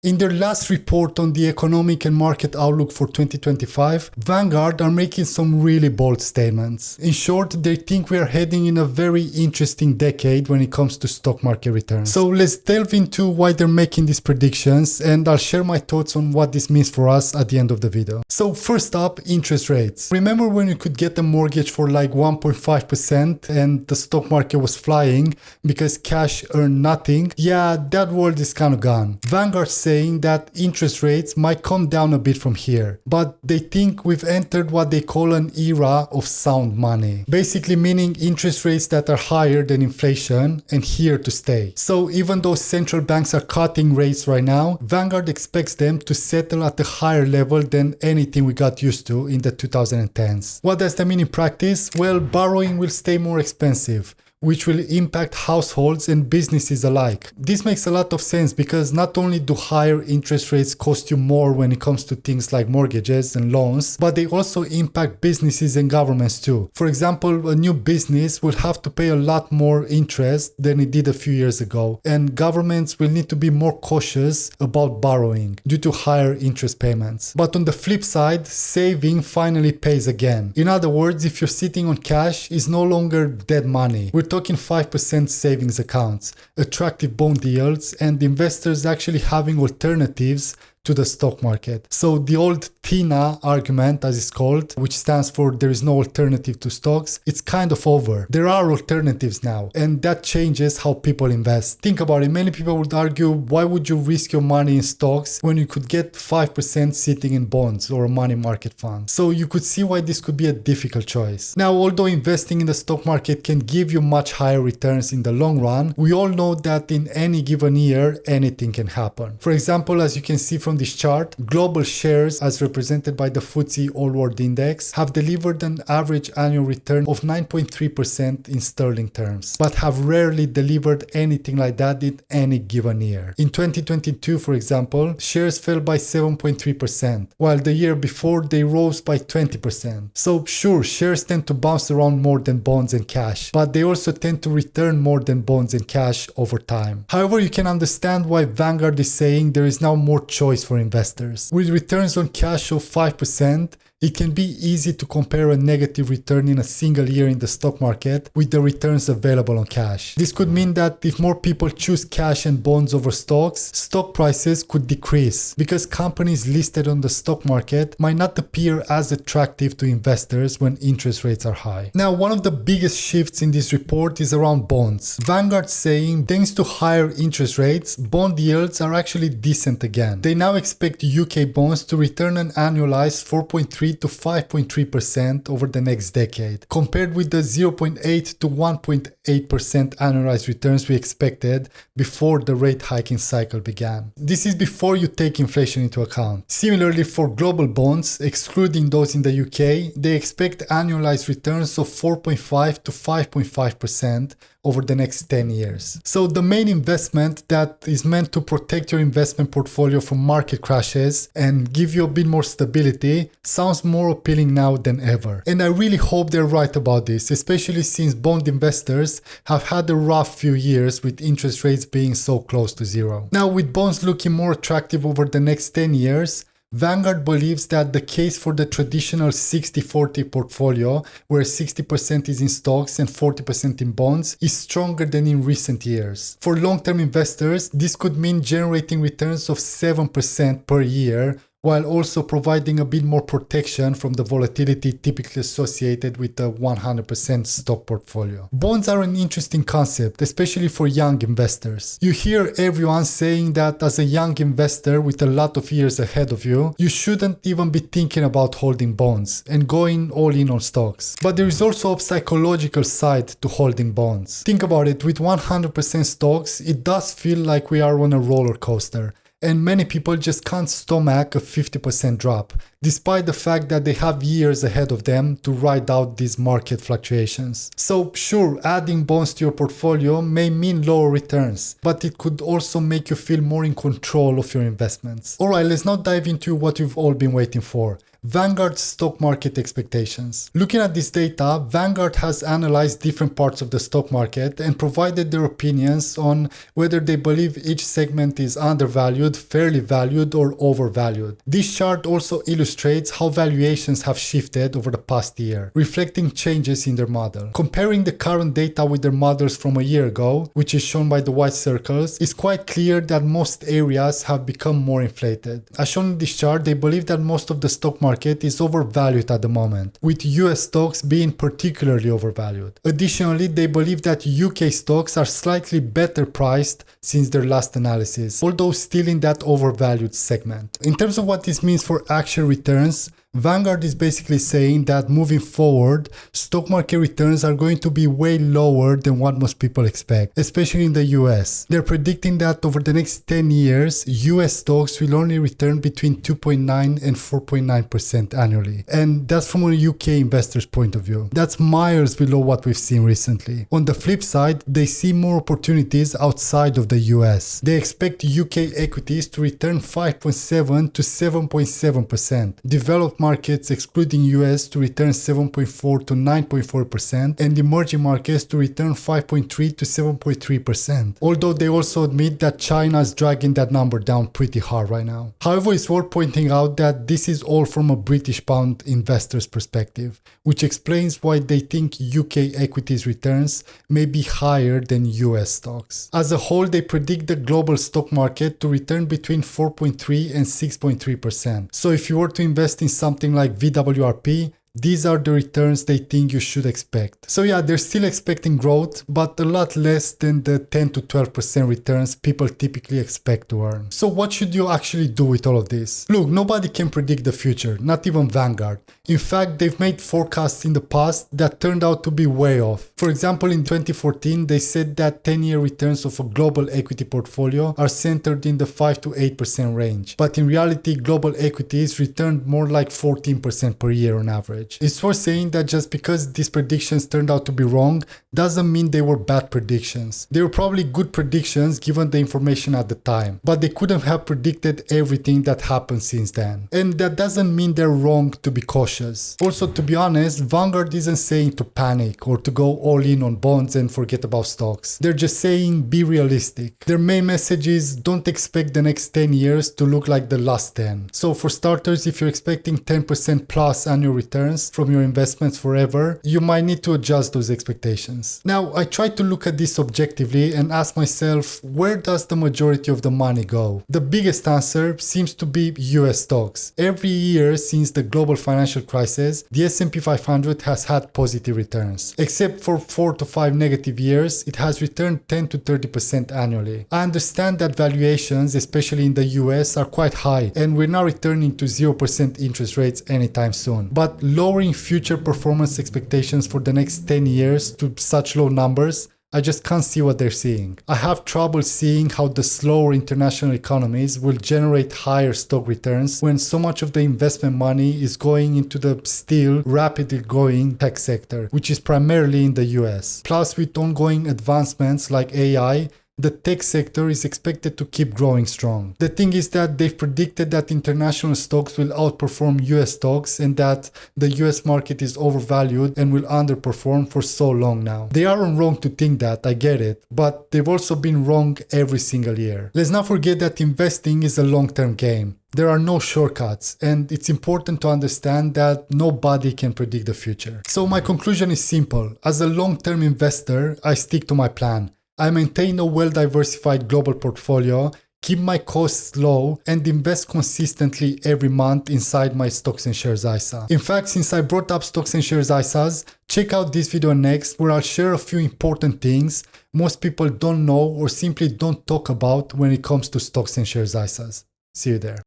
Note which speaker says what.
Speaker 1: In their last report on the economic and market outlook for 2025, Vanguard are making some really bold statements. In short, they think we are heading in a very interesting decade when it comes to stock market returns. So let's delve into why they're making these predictions, and I'll share my thoughts on what this means for us at the end of the video. So first up, interest rates. Remember when you could get a mortgage for like 1.5% and the stock market was flying because cash earned nothing? Yeah, that world is kind of gone. Vanguard saying that interest rates might come down a bit from here, but they think we've entered what they call an era of sound money. Basically meaning interest rates that are higher than inflation and here to stay. So even though central banks are cutting rates right now, Vanguard expects them to settle at a higher level than anything we got used to in the 2010s. What does that mean in practice? Well, borrowing will stay more expensive, which will impact households and businesses alike. This makes a lot of sense because not only do higher interest rates cost you more when it comes to things like mortgages and loans, but they also impact businesses and governments too. For example, a new business will have to pay a lot more interest than it did a few years ago, and governments will need to be more cautious about borrowing due to higher interest payments. But on the flip side, saving finally pays again. In other words, if you're sitting on cash, it's no longer dead money. We're talking 5% savings accounts, attractive bond yields, and investors actually having alternatives to the stock market. So the old TINA argument, as it's called, which stands for there is no alternative to stocks, it's kind of over. There are alternatives now, and that changes how people invest. Think about it, many people would argue, why would you risk your money in stocks when you could get 5% sitting in bonds or a money market fund? So you could see why this could be a difficult choice. Now, although investing in the stock market can give you much higher returns in the long run, we all know that in any given year, anything can happen. For example, as you can see from this chart, global shares, as represented by the FTSE All World Index, have delivered an average annual return of 9.3% in sterling terms, but have rarely delivered anything like that in any given year. In 2022, for example, shares fell by 7.3%, while the year before they rose by 20%. So sure, shares tend to bounce around more than bonds and cash, but they also tend to return more than bonds and cash over time. However, you can understand why Vanguard is saying there is now more choice for investors. With returns on cash of 5%, it can be easy to compare a negative return in a single year in the stock market with the returns available on cash. This could mean that if more people choose cash and bonds over stocks, stock prices could decrease because companies listed on the stock market might not appear as attractive to investors when interest rates are high. Now, one of the biggest shifts in this report is around bonds. Vanguard saying thanks to higher interest rates, bond yields are actually decent again. They now expect UK bonds to return an annualized 4.3 to 5.3% over the next decade, compared with the 0.8 to 1.8% annualized returns we expected before the rate hiking cycle began. This is before you take inflation into account. Similarly, for global bonds, excluding those in the UK, they expect annualized returns of 4.5 to 5.5% over the next 10 years. So the main investment that is meant to protect your investment portfolio from market crashes and give you a bit more stability sounds more appealing now than ever. And I really hope they're right about this, especially since bond investors have had a rough few years with interest rates being so close to zero. Now, with bonds looking more attractive over the next 10 years, Vanguard believes that the case for the traditional 60-40 portfolio, where 60% is in stocks and 40% in bonds, is stronger than in recent years. For long-term investors, this could mean generating returns of 7% per year, while also providing a bit more protection from the volatility typically associated with the 100% stock portfolio. Bonds are an interesting concept, especially for young investors. You hear everyone saying that as a young investor with a lot of years ahead of you, you shouldn't even be thinking about holding bonds and going all in on stocks. But there is also a psychological side to holding bonds. Think about it, with 100% stocks, it does feel like we are on a roller coaster. And many people just can't stomach a 50% drop, despite the fact that they have years ahead of them to ride out these market fluctuations. So sure, adding bonds to your portfolio may mean lower returns, but it could also make you feel more in control of your investments. Alright, let's now dive into what you've all been waiting for. Vanguard's stock market expectations. Looking at this data, Vanguard has analyzed different parts of the stock market and provided their opinions on whether they believe each segment is undervalued, fairly valued, or overvalued. This chart also illustrates how valuations have shifted over the past year, reflecting changes in their model. Comparing the current data with their models from a year ago, which is shown by the white circles, it's quite clear that most areas have become more inflated. As shown in this chart, they believe that most of the stock market is overvalued at the moment, with US stocks being particularly overvalued. Additionally, they believe that UK stocks are slightly better priced since their last analysis, although still in that overvalued segment. In terms of what this means for actual returns, Vanguard is basically saying that moving forward, stock market returns are going to be way lower than what most people expect, especially in the US. They're predicting that over the next 10 years, US stocks will only return between 2.9 and 4.9% annually. And that's from a UK investor's point of view. That's miles below what we've seen recently. On the flip side, they see more opportunities outside of the US. They expect UK equities to return 5.7 to 7.7%. Developed markets excluding US to return 7.4 to 9.4% and emerging markets to return 5.3 to 7.3%. Although they also admit that China is dragging that number down pretty hard right now. However, it's worth pointing out that this is all from a British pound investor's perspective, which explains why they think UK equities returns may be higher than US stocks. As a whole, they predict the global stock market to return between 4.3 and 6.3%. So if you were to invest in something like VWRP, these are the returns they think you should expect. So yeah, they're still expecting growth, but a lot less than the 10 to 12% returns people typically expect to earn. So what should you actually do with all of this? Look, nobody can predict the future, not even Vanguard. In fact, they've made forecasts in the past that turned out to be way off. For example, in 2014, they said that 10-year returns of a global equity portfolio are centered in the 5 to 8% range. But in reality, global equities returned more like 14% per year on average. It's worth saying that just because these predictions turned out to be wrong doesn't mean they were bad predictions. They were probably good predictions given the information at the time, but they couldn't have predicted everything that happened since then. And that doesn't mean they're wrong to be cautious. Also, to be honest, Vanguard isn't saying to panic or to go all in on bonds and forget about stocks. They're just saying be realistic. Their main message is don't expect the next 10 years to look like the last 10. So for starters, if you're expecting 10% plus annual returns from your investments forever, you might need to adjust those expectations. Now, I try to look at this objectively and ask myself, where does the majority of the money go? The biggest answer seems to be US stocks. Every year since the global financial crisis, the S&P 500 has had positive returns. Except for 4 to 5 negative years, it has returned 10 to 30% annually. I understand that valuations, especially in the US, are quite high, and we're not returning to 0% interest rates anytime soon. But lowering future performance expectations for the next 10 years to such low numbers, I just can't see what they're seeing. I have trouble seeing how the slower international economies will generate higher stock returns when so much of the investment money is going into the still rapidly growing tech sector, which is primarily in the US. Plus, with ongoing advancements like AI, the tech sector is expected to keep growing strong. The thing is that they've predicted that international stocks will outperform US stocks and that the US market is overvalued and will underperform for so long now. They aren't wrong to think that, I get it, but they've also been wrong every single year. Let's not forget that investing is a long-term game. There are no shortcuts, and it's important to understand that nobody can predict the future. So my conclusion is simple. As a long-term investor, I stick to my plan. I maintain a well-diversified global portfolio, keep my costs low, and invest consistently every month inside my stocks and shares ISA. In fact, since I brought up stocks and shares ISAs, check out this video next where I'll share a few important things most people don't know or simply don't talk about when it comes to stocks and shares ISAs. See you there.